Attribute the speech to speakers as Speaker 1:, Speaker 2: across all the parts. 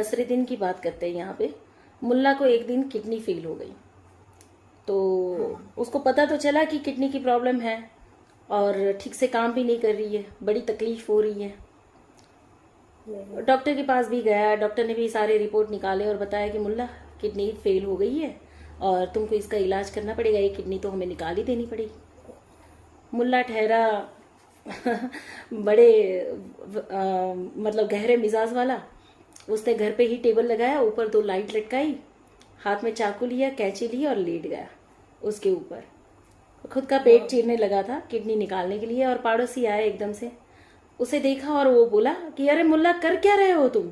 Speaker 1: नसरुद्दीन की बात करते हैं यहाँ पे। मुल्ला को एक दिन किडनी फेल हो गई, तो उसको पता तो चला कि किडनी की प्रॉब्लम है और ठीक से काम भी नहीं कर रही है, बड़ी तकलीफ हो रही है। डॉक्टर के पास भी गया, डॉक्टर ने भी सारे रिपोर्ट निकाले और बताया कि मुल्ला किडनी फेल हो गई है और तुमको इसका इलाज करना पड़ेगा, ये किडनी तो हमें निकाल ही देनी पड़ेगी। मुल्ला ठहरा बड़े मतलब गहरे मिजाज वाला। उसने घर पे ही टेबल लगाया, ऊपर 2 लाइट लटकाई, हाथ में चाकू लिया, कैंची ली और लेट गया उसके ऊपर। खुद का पेट चीरने लगा था किडनी निकालने के लिए, और पड़ोसी आए एकदम से, उसे देखा और वो बोला कि अरे मुल्ला कर क्या रहे हो तुम?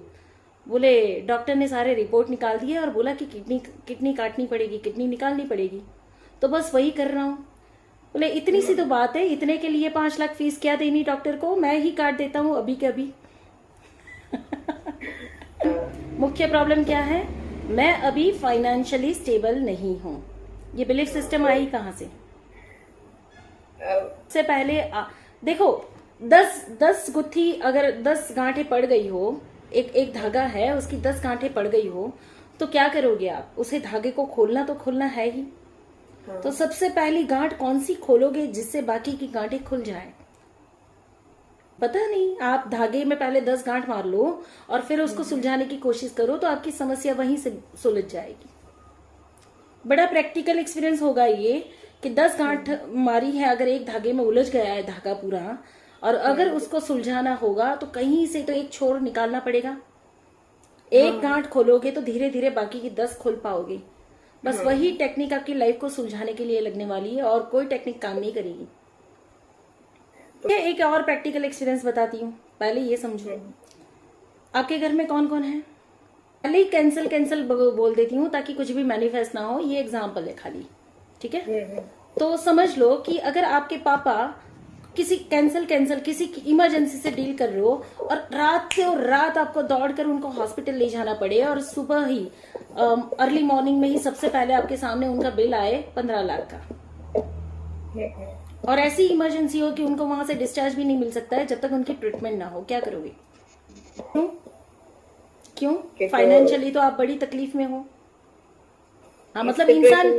Speaker 1: बोले डॉक्टर ने सारे रिपोर्ट निकाल दिए और बोला कि किडनी काटनी पड़ेगी, किडनी निकालनी पड़ेगी, तो बस वही कर रहा हूँ। बोले इतनी सी तो बात है, इतने के लिए 5 लाख फीस क्या देनी डॉक्टर को, मैं ही काट देता हूँ अभी के अभी। मुख्य प्रॉब्लम क्या है? मैं अभी फाइनेंशियली स्टेबल नहीं हूँ। ये बिलीफ सिस्टम आई कहाँ से? से पहले देखो 10 गुत्थी, अगर 10 गांठें पड़ गई हो, एक धागा है उसकी 10 गांठें पड़ गई हो, तो क्या करोगे आप? उसे धागे को खोलना तो खोलना है ही। तो सबसे पहली गांठ कौन सी खोलोगे जिससे बाकी की गांठें खुल जाए? पता नहीं, आप धागे में पहले 10 गांठ मार लो और फिर उसको सुलझाने की कोशिश करो, तो आपकी समस्या वहीं से सुलझ जाएगी। बड़ा प्रैक्टिकल एक्सपीरियंस होगा ये कि 10 गांठ मारी है, अगर एक धागे में उलझ गया है धागा पूरा, और अगर उसको सुलझाना होगा तो कहीं से तो एक छोर निकालना पड़ेगा। एक गांठ खोलोगे तो धीरे धीरे बाकी की 10 खोल पाओगे। बस वही टेक्निक आपकी लाइफ को सुलझाने के लिए लगने वाली है, और कोई टेक्निक काम नहीं करेगी। एक और प्रैक्टिकल एक्सपीरियंस बताती हूँ, पहले ये समझो। आपके घर में कौन कौन है? पहले ही कैंसिल बोल देती हूँ ताकि कुछ भी मैनिफेस्ट ना हो, ये एग्जाम्पल है खाली, ठीक है? तो समझ लो कि अगर आपके पापा किसी किसी इमरजेंसी से डील कर रहे हो और रात से और रात आपको दौड़कर उनको हॉस्पिटल ले जाना पड़े, और सुबह ही अर्ली मॉर्निंग में ही सबसे पहले आपके सामने उनका बिल आए 15 लाख का, और ऐसी इमरजेंसी हो कि उनको वहां से डिस्चार्ज भी नहीं मिल सकता है जब तक उनकी ट्रीटमेंट ना हो, क्या करोगे? क्यों? फाइनेंशियली तो आप बड़ी तकलीफ में हो। हाँ, मतलब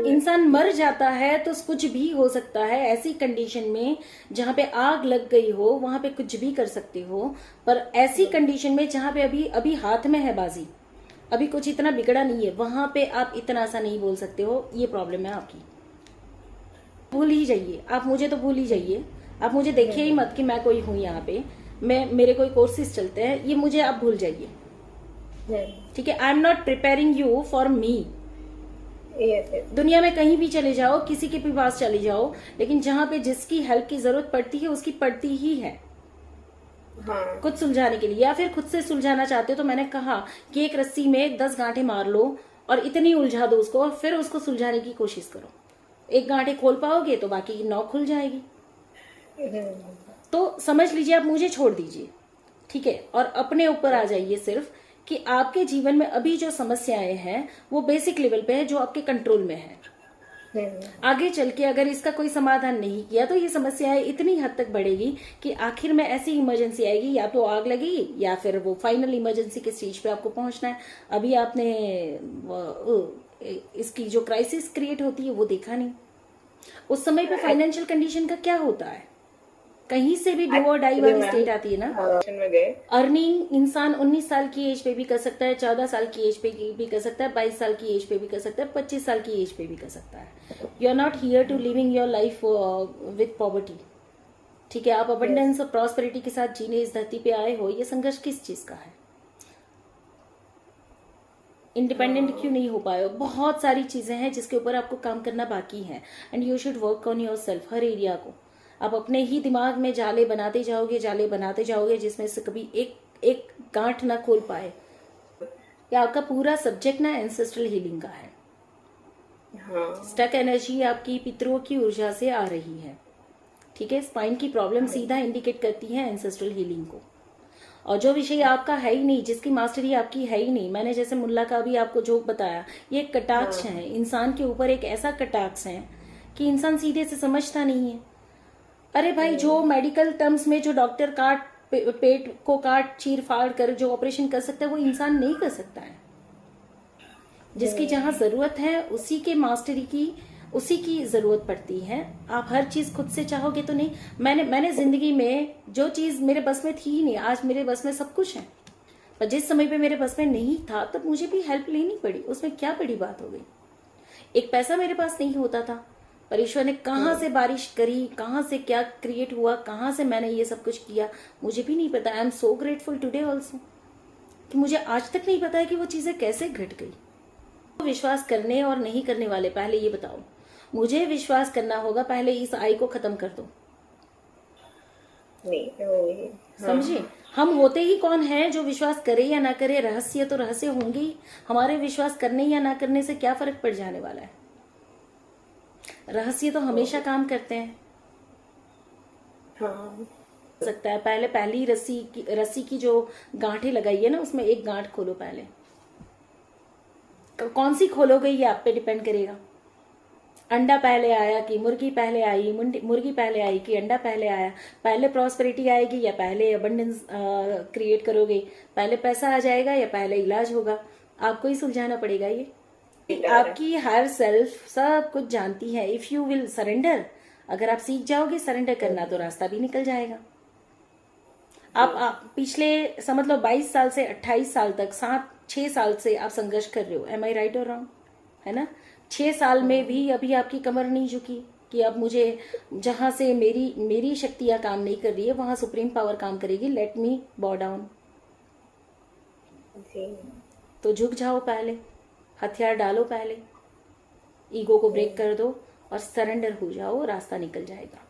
Speaker 1: इंसान मर जाता है तो कुछ भी हो सकता है। ऐसी कंडीशन में जहां पे आग लग गई हो वहां पे कुछ भी कर सकते हो, पर ऐसी कंडीशन में जहां पे अभी हाथ में है बाजी, अभी कुछ इतना बिगड़ा नहीं है, वहां पे आप इतना सा नहीं बोल सकते हो। ये प्रॉब्लम है आपकी। भूल ही जाइए आप, मुझे तो भूल ही जाइए। आप मुझे देखिए ही मत कि मैं कोई हूं यहाँ पे, मेरे कोई कोर्सेज चलते हैं, ये मुझे आप भूल जाइए, ठीक है? I am not preparing you for me. दुनिया में कहीं भी चले जाओ, किसी के भी पास चले जाओ, लेकिन जहां पे जिसकी हेल्प की जरूरत पड़ती है उसकी पड़ती ही है। हाँ। कुछ सुलझाने के लिए, या फिर खुद से सुलझाना चाहते हो तो मैंने कहा कि एक रस्सी में 10 गांठें मार लो और इतनी उलझा दो उसको, और फिर उसको सुलझाने की कोशिश करो। एक गांठें खोल पाओगे तो बाकी की 9 खुल जाएगी। तो समझ लीजिए, आप मुझे छोड़ दीजिए, ठीक है? और अपने ऊपर आ जाइए सिर्फ कि आपके जीवन में अभी जो समस्याएं हैं वो बेसिक लेवल पे है, जो आपके कंट्रोल में है। आगे चल के अगर इसका कोई समाधान नहीं किया तो ये समस्याएं इतनी हद तक बढ़ेगी कि आखिर में ऐसी इमरजेंसी आएगी, या तो आग लगेगी या फिर वो फाइनल इमरजेंसी के स्टेज पे आपको पहुंचना है। अभी आपने इसकी जो क्राइसिस क्रिएट होती है वो देखा नहीं। उस समय पे फाइनेंशियल कंडीशन का क्या होता है? कहीं से भी डू और डाई वाली स्टेट आती है ना। अर्निंग इंसान 19 साल की एज पे भी कर सकता है, 14 साल की एज पे भी कर सकता है, 22 साल की एज पे भी कर सकता है, 25 साल की एज पे भी कर सकता है। You are not here to living your life with poverty, ठीक है? आप अबंडेंस और प्रॉस्पेरिटी के साथ जीने इस धरती पे आए हो। ये संघर्ष किस चीज का है? इंडिपेंडेंट क्यों नहीं हो पाए हो? बहुत सारी चीजें हैं जिसके ऊपर आपको काम करना बाकी है, and you should work on your self. Her area को आप अपने ही दिमाग में जाले बनाते जाओगे जिसमें से कभी एक गांठ ना खोल पाए। या आपका पूरा सब्जेक्ट ना एंसेस्ट्रल हीलिंग का है। हाँ। स्टक एनर्जी आपकी पितरों की ऊर्जा से आ रही है, ठीक है? स्पाइन की प्रॉब्लम सीधा इंडिकेट करती है एंसेस्ट्रल हीलिंग को। और जो विषय आपका है ही नहीं, जिसकी मास्टरी आपकी है ही नहीं, मैंने जैसे मुल्ला का भी आपको जोक बताया, ये एक कटाक्ष है इंसान के ऊपर, एक ऐसा कटाक्ष है कि इंसान सीधे से समझता नहीं है। अरे भाई, जो मेडिकल टर्म्स में जो डॉक्टर काट पेट को काट चीर फाड़ कर जो ऑपरेशन कर सकता है वो इंसान नहीं कर सकता है। जिसकी जहां जरूरत है उसी की जरूरत पड़ती है। आप हर चीज खुद से चाहोगे तो नहीं। मैंने जिंदगी में जो चीज मेरे बस में थी ही नहीं, आज मेरे बस में सब कुछ है। पर जिस समय पे मेरे बस में नहीं था तब मुझे भी हेल्प लेनी पड़ी। उसमें क्या बड़ी बात हो गई। एक पैसा मेरे पास नहीं होता था, पर ईश्वर ने कहाँ से बारिश करी, कहाँ से क्या क्रिएट हुआ, कहाँ से मैंने ये सब कुछ किया मुझे भी नहीं पता। I am so grateful today also कि मुझे आज तक नहीं पता है कि वो चीजें कैसे घट गई। विश्वास करने और नहीं करने वाले, पहले ये बताओ। मुझे विश्वास करना होगा, पहले इस आई को खत्म कर दो।
Speaker 2: नहीं
Speaker 1: समझे। हम होते ही कौन है जो विश्वास करे या ना करे, रहस्य तो रहस्य होंगे ही। हमारे विश्वास करने या ना करने से क्या फर्क पड़ जाने वाला है। रहस्य तो हमेशा काम करते हैं।
Speaker 2: हाँ।
Speaker 1: सकता है पहले पहली रस्सी की जो गांठें लगाई है ना, उसमें एक गांठ खोलो पहले। कौन सी खोलोगे ये आप पे डिपेंड करेगा। अंडा पहले आया कि मुर्गी पहले आई, मुर्गी पहले आई कि अंडा पहले आया। पहले प्रॉस्पेरिटी आएगी या पहले अबंडेंस क्रिएट करोगे। पहले पैसा आ जाएगा या पहले इलाज होगा। आपको ही सुलझाना पड़ेगा ये। आपकी हायर सेल्फ सब कुछ जानती है। इफ यू विल सरेंडर, अगर आप सीख जाओगे सरेंडर करना तो रास्ता भी निकल जाएगा। आप पिछले समझ लो 22 साल से 28 साल तक 6 साल से आप संघर्ष कर रहे हो। एम आई राइट और रॉन्ग, है ना। 6 साल में भी अभी आपकी कमर नहीं झुकी कि अब मुझे जहां से मेरी शक्तियां काम नहीं कर रही है वहां सुप्रीम पावर काम करेगी। लेट मी बॉ डाउन। तो झुक जाओ पहले, हथियार डालो पहले, ईगो को ब्रेक कर दो और सरेंडर हो जाओ, रास्ता निकल जाएगा।